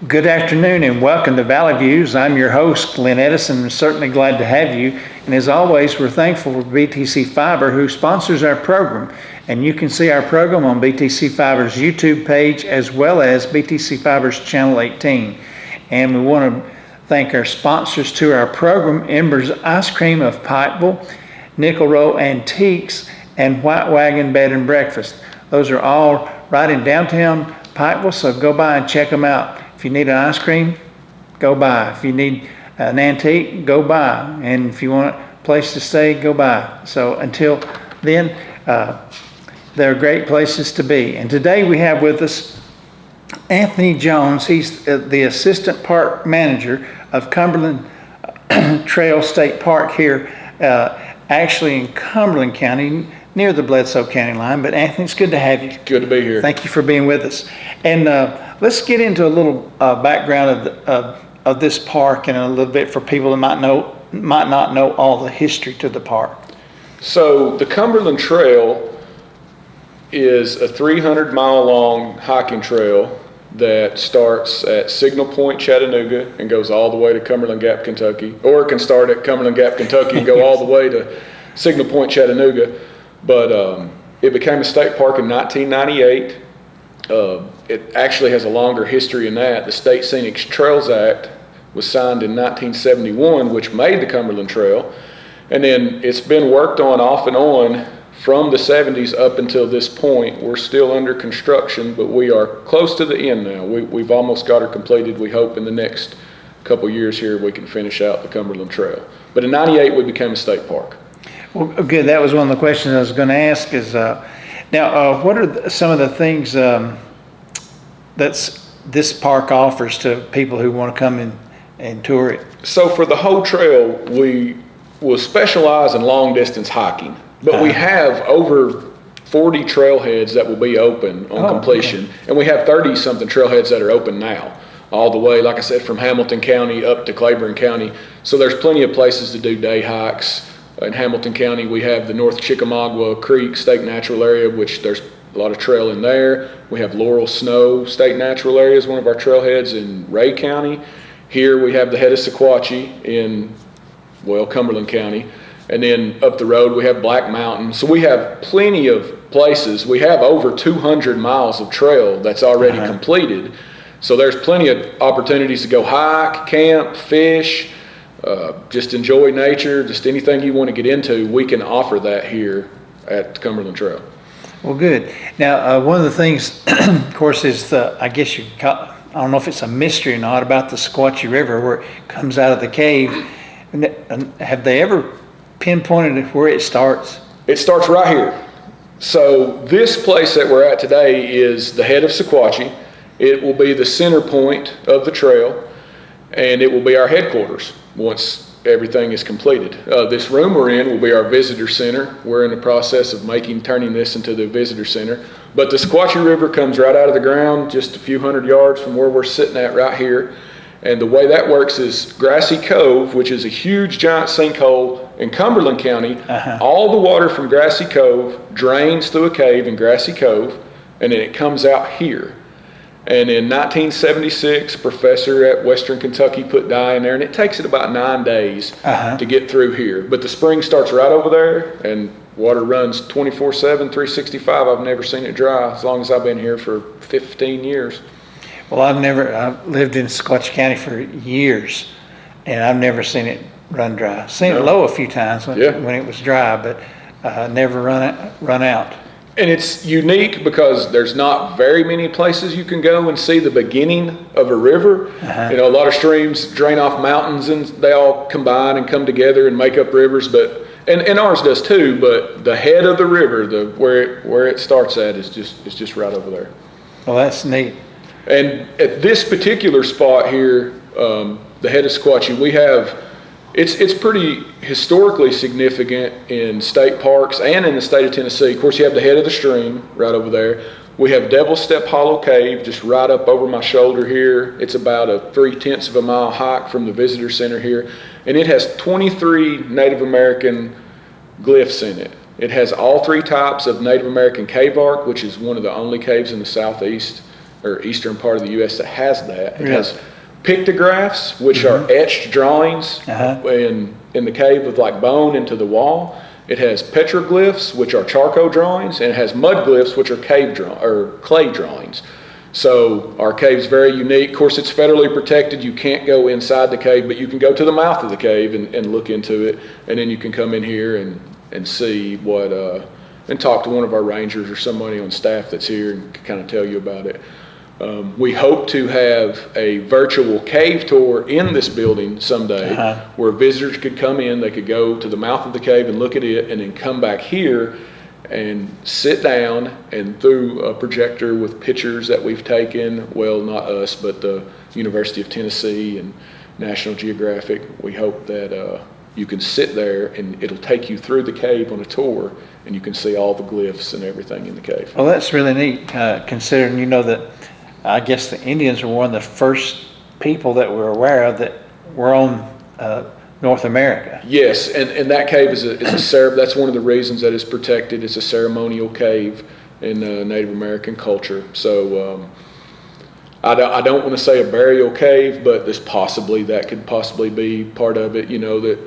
Good afternoon and welcome to Valley Views. I'm your host, Glenn Edison, and certainly glad to have you. And as always, we're thankful for BTC Fiber, who sponsors our program. And you can see our program on BTC Fiber's YouTube page as well as BTC Fiber's Channel 18. And we want to thank our sponsors to our program, Ember's Ice Cream of Pikeville, Nickel Row Antiques, and White Wagon Bed and Breakfast. Those are all right in downtown Pikeville, so go by and check them out. If you need an ice cream, go by. If you need an antique, go by. And if you want a place to stay, go by. So until then, they're great places to be. And today we have with us Anthony Jones. He's the Assistant Park Manager of Cumberland Trail State Park here, actually in Cumberland County, near the Bledsoe County line. But Anthony, it's good to have you. Good to be here. Thank you for being with us. And let's get into a little background of this park and a little bit for people that might not know all the history to the park. So the Cumberland Trail is a 300-mile long hiking trail that starts at Signal Point, Chattanooga, and goes all the way to Cumberland Gap, Kentucky. Or it can start at Cumberland Gap, Kentucky, and go all the way to Signal Point, Chattanooga. But it became a state park in 1998. It actually has a longer history than that. The State Scenic Trails Act was signed in 1971, which made the Cumberland Trail. And then it's been worked on off and on from the 70s up until this point. We're still under construction, but we are close to the end now. We've almost got her completed. We hope in the next couple years here we can finish out the Cumberland Trail. But in 98 we became a state park. Well, good. That was one of the questions I was going to ask is, now what are some of the things that this park offers to people who want to come and tour it? So for the whole trail, we will specialize in long distance hiking, but we have over 40 trailheads that will be open on completion. Okay. And we have 30 something trailheads that are open now, all the way, like I said, from Hamilton County up to Claiborne County. So there's plenty of places to do day hikes. In Hamilton County, we have the North Chickamauga Creek State Natural Area, which there's a lot of trail in there. We have Laurel Snow State Natural Area is one of our trailheads in Ray County. Here we have the head of Squatchy in, Cumberland County. And then up the road we have Black Mountain. So we have plenty of places. We have over 200 miles of trail that's already completed. So there's plenty of opportunities to go hike, camp, fish, just enjoy nature, just anything you want to get into, we can offer that here at Cumberland Trail. Well, good. Now, one of the things, of course, is I don't know if it's a mystery or not, about the Squatchy River where it comes out of the cave. Have they ever pinpointed where it starts? It starts right here. So this place that we're at today is the head of Squatchy. It will be the center point of the trail, and it will be our headquarters once everything is completed. This room we're in will be our visitor center. We're in the process of turning this into the visitor center. But the Squatchy River comes right out of the ground just a few hundred yards from where we're sitting at right here. And the way that works is Grassy Cove, which is a huge giant sinkhole in Cumberland County. All the water from Grassy Cove drains through a cave in Grassy Cove, and then it comes out here. And in 1976, a professor at Western Kentucky put dye in there, and it takes it about 9 days to get through here. But the spring starts right over there, and water runs 24/7, 365. I've never seen it dry as long as I've been here for 15 years. Well, I've lived in Squatchy County for years, and I've never seen it run dry. Seen it low a few times when it was dry, but never run out. And it's unique because there's not very many places you can go and see the beginning of a river. A lot of streams drain off mountains and they all combine and come together and make up rivers, and ours does too, but the head of the river, where it starts at is just right over there. Well, that's neat. And at this particular spot here, the head of Squatchy, we have, it's pretty historically significant in state parks and in the state of Tennessee. Of course, you have the head of the stream right over there. We have Devil's Step Hollow Cave just right up over my shoulder here. It's about a 3/10 of a mile hike from the visitor center here. And it has 23 Native American glyphs in it. It has all three types of Native American cave art, which is one of the only caves in the southeast or eastern part of the U.S. that has that. It Yeah. has pictographs, which are etched drawings in the cave with like bone into the wall. It has petroglyphs, which are charcoal drawings, and it has mudglyphs, which are clay drawings. So our cave's very unique. Of course, it's federally protected. You can't go inside the cave, but you can go to the mouth of the cave and look into it, and then you can come in here and see what and talk to one of our rangers or somebody on staff that's here and kind of tell you about it. We hope to have a virtual cave tour in this building someday where visitors could come in, they could go to the mouth of the cave and look at it, and then come back here and sit down, and through a projector with pictures that we've taken, well, not us, but the University of Tennessee and National Geographic, we hope that you can sit there and it'll take you through the cave on a tour, and you can see all the glyphs and everything in the cave. Well, that's really neat, considering, that I guess the Indians were one of the first people that we're aware of that were on North America. Yes, and that cave is that's one of the reasons that it's protected. It's a ceremonial cave in Native American culture. So I don't want to say a burial cave, but that could possibly be part of it.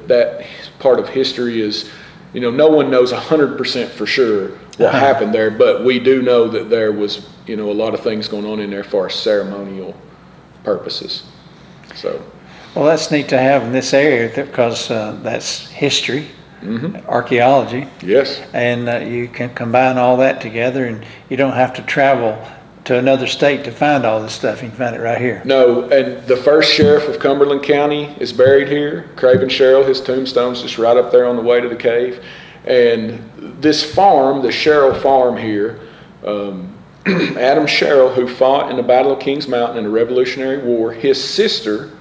That part of history is, no one knows 100% for sure what happened there, but we do know that there was, a lot of things going on in there for ceremonial purposes. So. Well, that's neat to have in this area because that's history, archaeology. Yes. And you can combine all that together, and you don't have to travel to another state to find all this stuff. You can find it right here. No, and the first sheriff of Cumberland County is buried here, Craven Sherrill. His tombstone's just right up there on the way to the cave. And this farm, the Sherrill farm here, Adam Sherrill, who fought in the Battle of Kings Mountain in the Revolutionary War, his sister,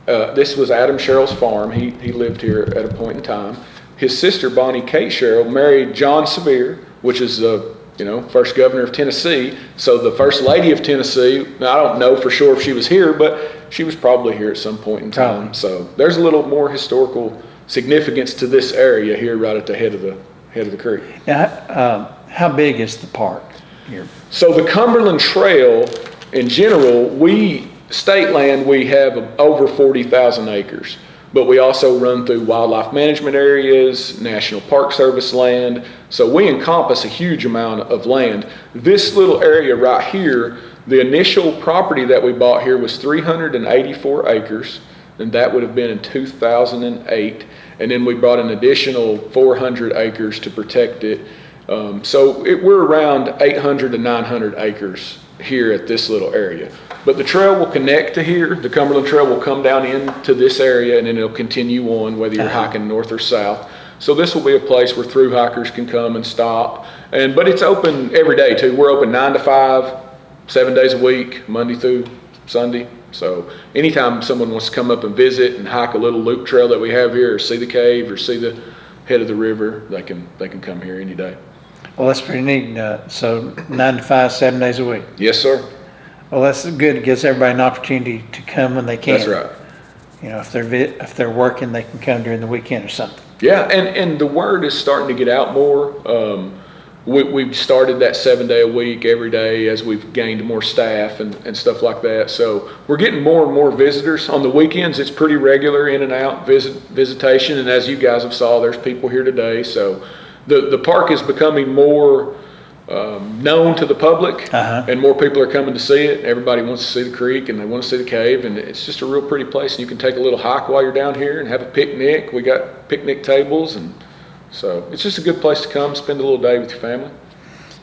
this was Adam Sherrill's farm. He lived here at a point in time. His sister, Bonnie Kate Sherrill, married John Sevier, which is the first governor of Tennessee. So the first lady of Tennessee, now I don't know for sure if she was here, but she was probably here at some point in time. Probably. So there's a little more historical significance to this area here right at the head of the creek. Now, how big is the park here? So the Cumberland Trail, in general, state land, we have over 40,000 acres, but we also run through wildlife management areas, National Park Service land, so we encompass a huge amount of land. This little area right here, the initial property that we bought here was 384 acres, and that would have been in 2008, and then we bought an additional 400 acres to protect it. We're around 800 to 900 acres here at this little area. But the trail will connect to here. The Cumberland Trail will come down into this area, and then it'll continue on whether you're hiking north or south. So this will be a place where through hikers can come and stop. But it's open every day too. We're open 9 to 5, 7 days a week, Monday through Sunday. So anytime someone wants to come up and visit and hike a little loop trail that we have here, or see the cave, or see the head of the river, they can come here any day. Well, that's pretty neat. So 9 to 5, 7 days a week. Yes, sir. Well, that's good. It gives everybody an opportunity to come when they can. That's right. If they're working, they can come during the weekend or something. Yeah, and the word is starting to get out more. We've started that 7 day a week every day as we've gained more staff and stuff like that. So we're getting more and more visitors. On the weekends, it's pretty regular in and out visitation. And as you guys have saw, there's people here today. So the park is becoming more known to the public, and more people are coming to see it. Everybody wants to see the creek, and they want to see the cave, and it's just a real pretty place. And you can take a little hike while you're down here and have a picnic. We got picnic tables, and so it's just a good place to come spend a little day with your family.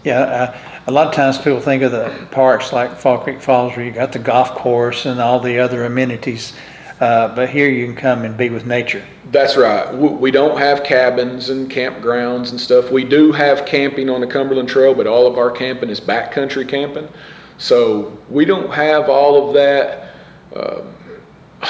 Yeah, a lot of times people think of the parks like Fall Creek Falls, where you got the golf course and all the other amenities, but here you can come and be with nature. That's right. We don't have cabins and campgrounds and stuff. We do have camping on the Cumberland Trail, but all of our camping is backcountry camping. So we don't have all of that,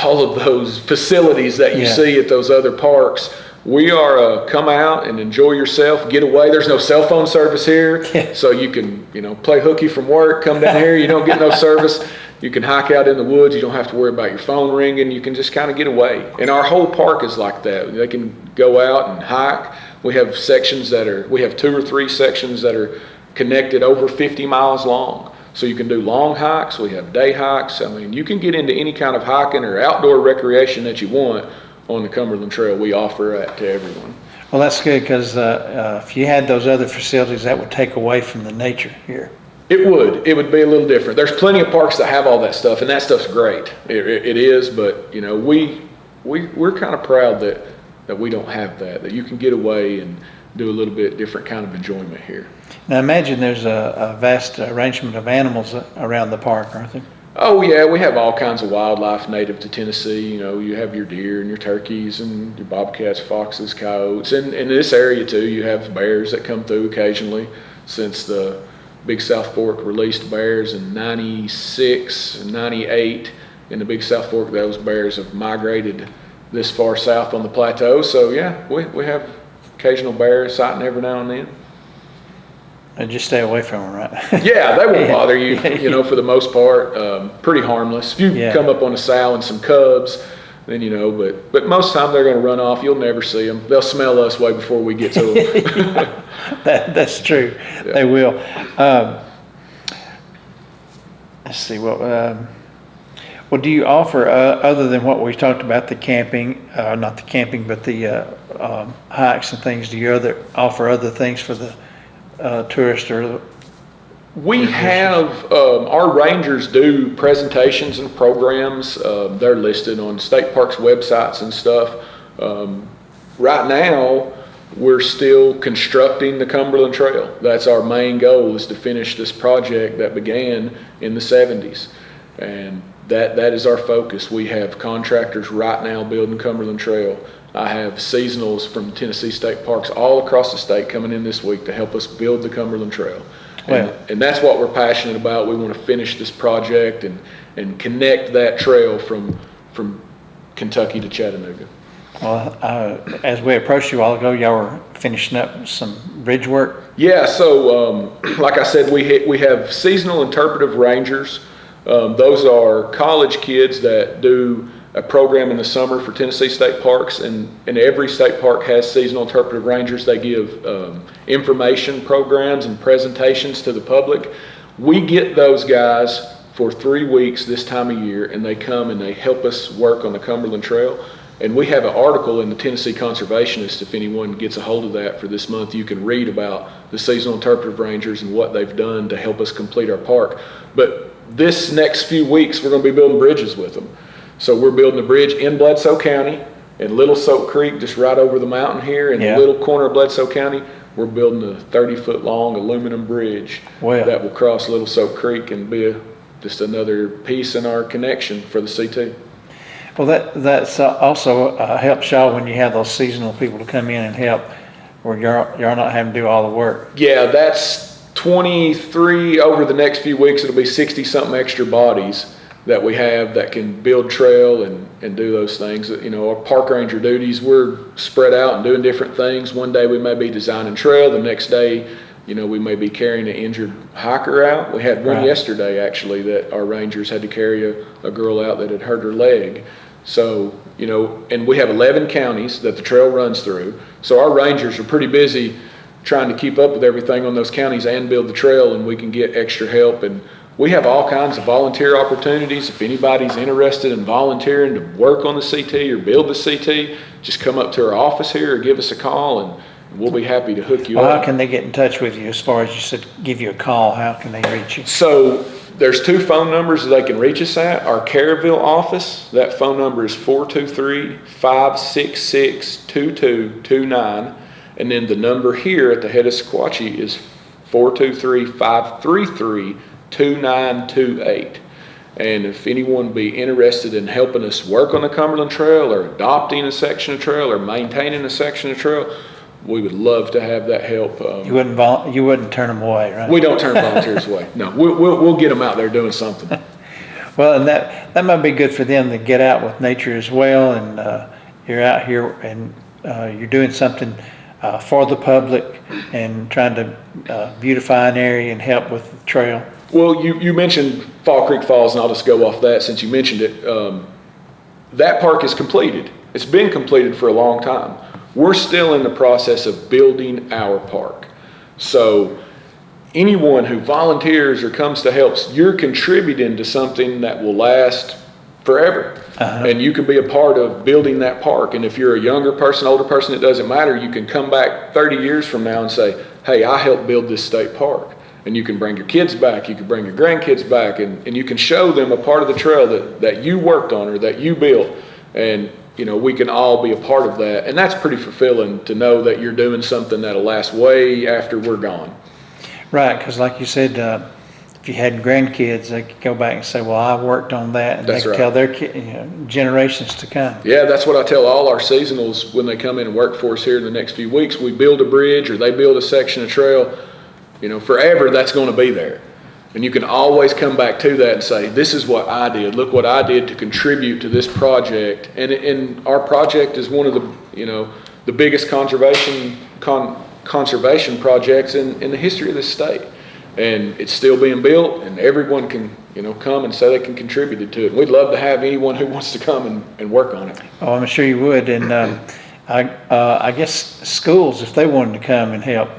all of those facilities that you see at those other parks. We are come out and enjoy yourself, get away. There's no cell phone service here, so you can play hooky from work, come down here. You don't get no service. You can hike out in the woods. You don't have to worry about your phone ringing. You can just kind of get away. And our whole park is like that. They can go out and hike. We have 2 or 3 sections that are connected over 50 miles long. So you can do long hikes, we have day hikes. I mean, you can get into any kind of hiking or outdoor recreation that you want on the Cumberland Trail. We offer that to everyone. Well, that's good, because if you had those other facilities, that would take away from the nature here. It would be a little different. There's plenty of parks that have all that stuff, and that stuff's great. It is, but you know, we're kind of proud that we don't have that you can get away and do a little bit different kind of enjoyment here. Now, imagine there's a vast arrangement of animals around the park, aren't there? Oh yeah, we have all kinds of wildlife native to Tennessee. You know, you have your deer and your turkeys and your bobcats, foxes, coyotes, and in this area too, you have bears that come through occasionally. Since the Big South Fork released bears in '96 and '98, in the Big South Fork, those bears have migrated this far south on the plateau. So yeah, we have occasional bear sighting every now and then. And just stay away from them, right? Yeah, they won't bother you, you know, for the most part. Pretty harmless. If you come up on a sow and some cubs, then, you know, but most of the time they're going to run off. You'll never see them. They'll smell us way before we get to them. That's true. Yeah. They will. Let's see. Well, do you offer, other than what we talked about, the camping, not the camping, but the hikes and things, do you offer other things for the tourists? Or we have our rangers do presentations and programs. They're listed on state parks websites and stuff. Right now we're still constructing the Cumberland Trail. That's our main goal, is to finish this project that began in the 70s, and that is our focus. We have contractors right now building Cumberland Trail. I have seasonals from Tennessee state parks all across the state coming in this week to help us build the Cumberland Trail. And that's what we're passionate about. We want to finish this project and connect that trail from Kentucky to Chattanooga. Well, as we approached you a while ago, y'all were finishing up some bridge work? Yeah, so like I said, we have seasonal interpretive rangers. Those are college kids that do a program in the summer for Tennessee state parks, and every state park has seasonal interpretive rangers. They give information programs and presentations to the public. We get those guys for 3 weeks this time of year, and they come and they help us work on the Cumberland Trail. And we have an article in the Tennessee Conservationist. If anyone gets a hold of that for this month, you can read about the seasonal interpretive rangers and what they've done to help us complete our park. But this next few weeks, we're going to be building bridges with them. So we're building a bridge in Bledsoe County, in Little Soak Creek, just right over the mountain here in the little corner of Bledsoe County. We're building a 30-foot long aluminum bridge that will cross Little Soak Creek and be just another piece in our connection for the CT. Well, that's also helps y'all when you have those seasonal people to come in and help, where you're not having to do all the work. Yeah, that's 23 over the next few weeks. It'll be 60-something extra bodies that we have that can build trail and do those things. You know, our park ranger duties, we're spread out and doing different things. One day we may be designing trail. The next day, you know, we may be carrying an injured hiker out. We had one yesterday, actually, that our rangers had to carry a girl out that had hurt her leg. So, you know, and we have 11 counties that the trail runs through. So our rangers are pretty busy trying to keep up with everything on those counties and build the trail, and we can get extra help. And we have all kinds of volunteer opportunities. If anybody's interested in volunteering to work on the CT or build the CT, just come up to our office here or give us a call, and we'll be happy to hook you up. How can they get in touch with you? As far as you said, give you a call, how can they reach you? So there's 2 phone numbers that they can reach us at. Our Caryville office, that phone number is 423-566-2229. And then the number here at the head of Squatchy is 423-533-2928. And if anyone be interested in helping us work on the Cumberland Trail or adopting a section of trail or maintaining a section of trail, we would love to have that help. You wouldn't turn them away, right? We don't turn volunteers away. No, we'll get them out there doing something. Well, and that might be good for them to get out with nature as well. And you're out here and you're doing something for the public and trying to beautify an area and help with the trail. Well, you mentioned Fall Creek Falls, and I'll just go off that since you mentioned it. That park is completed. It's been completed for a long time. We're still in the process of building our park. So anyone who volunteers or comes to help, you're contributing to something that will last forever. And you can be a part of building that park. And if you're a younger person, older person, it doesn't matter. You can come back 30 years from now and say, hey, I helped build this state park. And you can bring your kids back, you can bring your grandkids back, and you can show them a part of the trail that you worked on or that you built. And, we can all be a part of that. And that's pretty fulfilling to know that you're doing something that'll last way after we're gone. Right, because like you said, if you had grandkids, they could go back and say, well, I worked on that, and That's they could right. tell their generations to come. Yeah, that's what I tell all our seasonals when they come in and work for us here in the next few weeks. We build a bridge or they build a section of trail, forever that's going to be there. And you can always come back to that and say, this is what I did. Look what I did to contribute to this project. And our project is one of the biggest conservation projects in the history of this state. And it's still being built, and everyone can, come and say they can contribute to it. And we'd love to have anyone who wants to come and work on it. Oh, I'm sure you would. And I guess schools, if they wanted to come and help,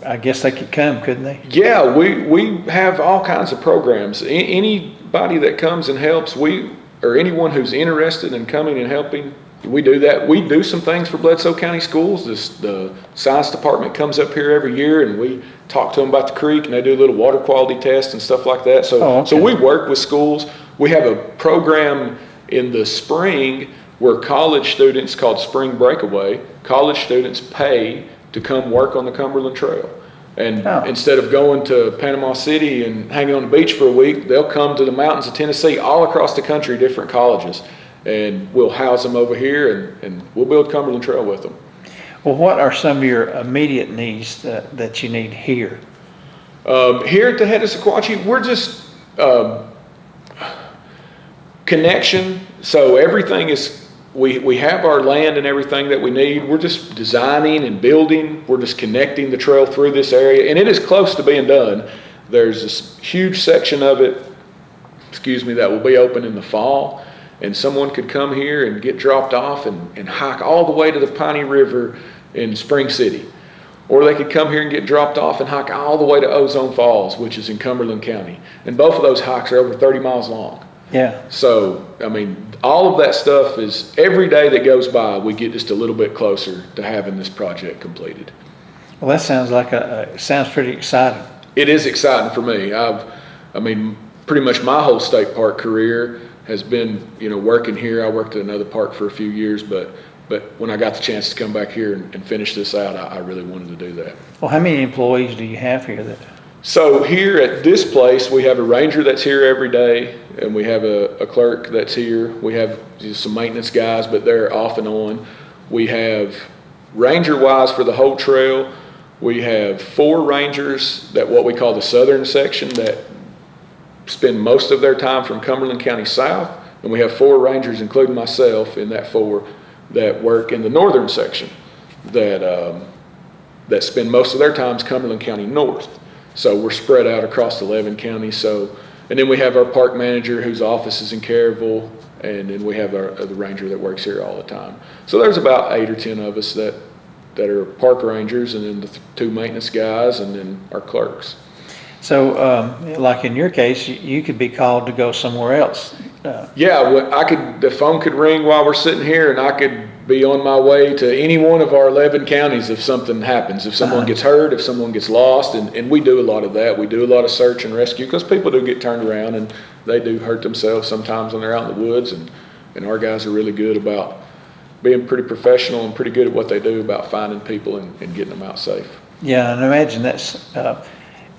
I guess they could come, couldn't they? Yeah, we have all kinds of programs. Anybody that comes and helps, or anyone who's interested in coming and helping, we do that. We do some things for Bledsoe County Schools. The science department comes up here every year, and we talk to them about the creek, and they do a little water quality test and stuff like that. So we work with schools. We have a program in the spring where college students, called Spring Breakaway, college students pay to come work on the Cumberland Trail. And instead of going to Panama City and hanging on the beach for a week, they'll come to the mountains of Tennessee, all across the country, different colleges. And we'll house them over here, and we'll build Cumberland Trail with them. Well, what are some of your immediate needs that you need here? Here at the head of Squatchy, we're just connection. So everything is, we have our land and everything that we need. We're just designing and building. We're just connecting the trail through this area, and it is close to being done. There's this huge section of it, that will be open in the fall. And someone could come here and get dropped off and hike all the way to the Piney River in Spring City. Or they could come here and get dropped off and hike all the way to Ozone Falls, which is in Cumberland County. And both of those hikes are over 30 miles long. Yeah. So, all of that stuff is, every day that goes by, we get just a little bit closer to having this project completed. Well, that sounds sounds pretty exciting. It is exciting for me. Pretty much my whole state park career has been, working here. I worked at another park for a few years, but when I got the chance to come back here and finish this out, I really wanted to do that. Well, how many employees do you have here? So here at this place, we have a ranger that's here every day, and we have a clerk that's here. We have some maintenance guys, but they're off and on. We have, ranger-wise for the whole trail, we have 4 rangers that what we call the southern section that spend most of their time from Cumberland County south, and we have 4 rangers, including myself, in that 4 that work in the northern section that spend most of their times Cumberland County north. So we're spread out across 11 counties. And then we have our park manager whose office is in Caryville, and then we have the ranger that works here all the time. So there's about 8 or 10 of us that are park rangers, and then the 2 maintenance guys, and then our clerks. So, like in your case, you could be called to go somewhere else. Yeah, the phone could ring while we're sitting here, and I could be on my way to any one of our 11 counties if something happens, if someone gets hurt, if someone gets lost, and we do a lot of that. We do a lot of search and rescue, because people do get turned around, and they do hurt themselves sometimes when they're out in the woods, and our guys are really good about being pretty professional and pretty good at what they do about finding people and getting them out safe. Yeah, and imagine that's...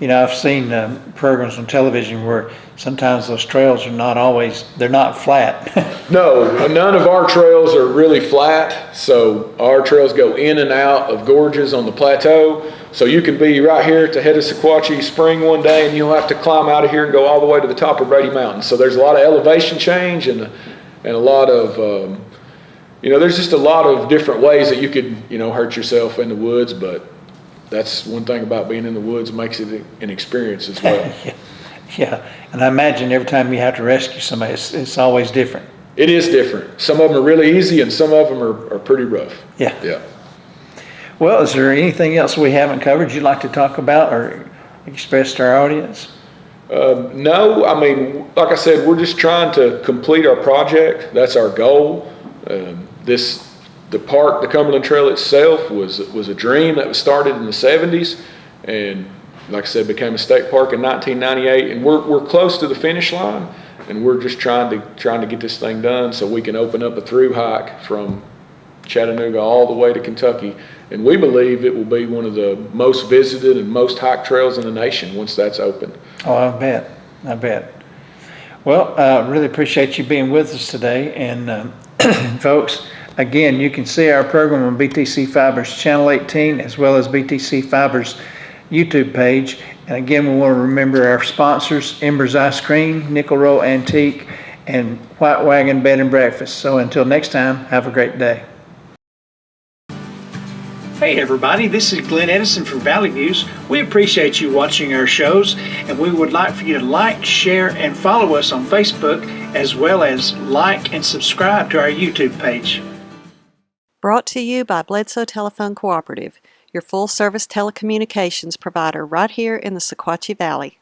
I've seen programs on television where sometimes those trails they're not flat. No, none of our trails are really flat. So our trails go in and out of gorges on the plateau. So you can be right here at the head of Squatchy Spring one day, and you'll have to climb out of here and go all the way to the top of Brady Mountain. So there's a lot of elevation change and a lot of, there's just a lot of different ways that you could, hurt yourself in the woods, but that's one thing about being in the woods, makes it an experience as well. Yeah, and I imagine every time you have to rescue somebody, it's always different. It is different. Some of them are really easy, and some of them are pretty rough. Yeah. Well, is there anything else we haven't covered you'd like to talk about, or express to our audience? No, I mean, like I said, we're just trying to complete our project. That's our goal. The park, the Cumberland Trail itself was a dream that was started in the 70s, and like I said, became a state park in 1998. And we're close to the finish line, and we're just trying to get this thing done so we can open up a through hike from Chattanooga all the way to Kentucky. And we believe it will be one of the most visited and most hiked trails in the nation once that's open. Oh, I bet. Well, really appreciate you being with us today. And folks, again, you can see our program on BTC Fiber's Channel 18 as well as BTC Fiber's YouTube page. And again, we want to remember our sponsors, Embers Ice Cream, Nickel Roll Antique, and White Wagon Bed and Breakfast. So until next time, have a great day. Hey everybody, this is Glenn Edison from Valley Views. We appreciate you watching our shows, and we would like for you to like, share, and follow us on Facebook, as well as like and subscribe to our YouTube page. Brought to you by Bledsoe Telephone Cooperative, your full-service telecommunications provider right here in the Squatchy Valley.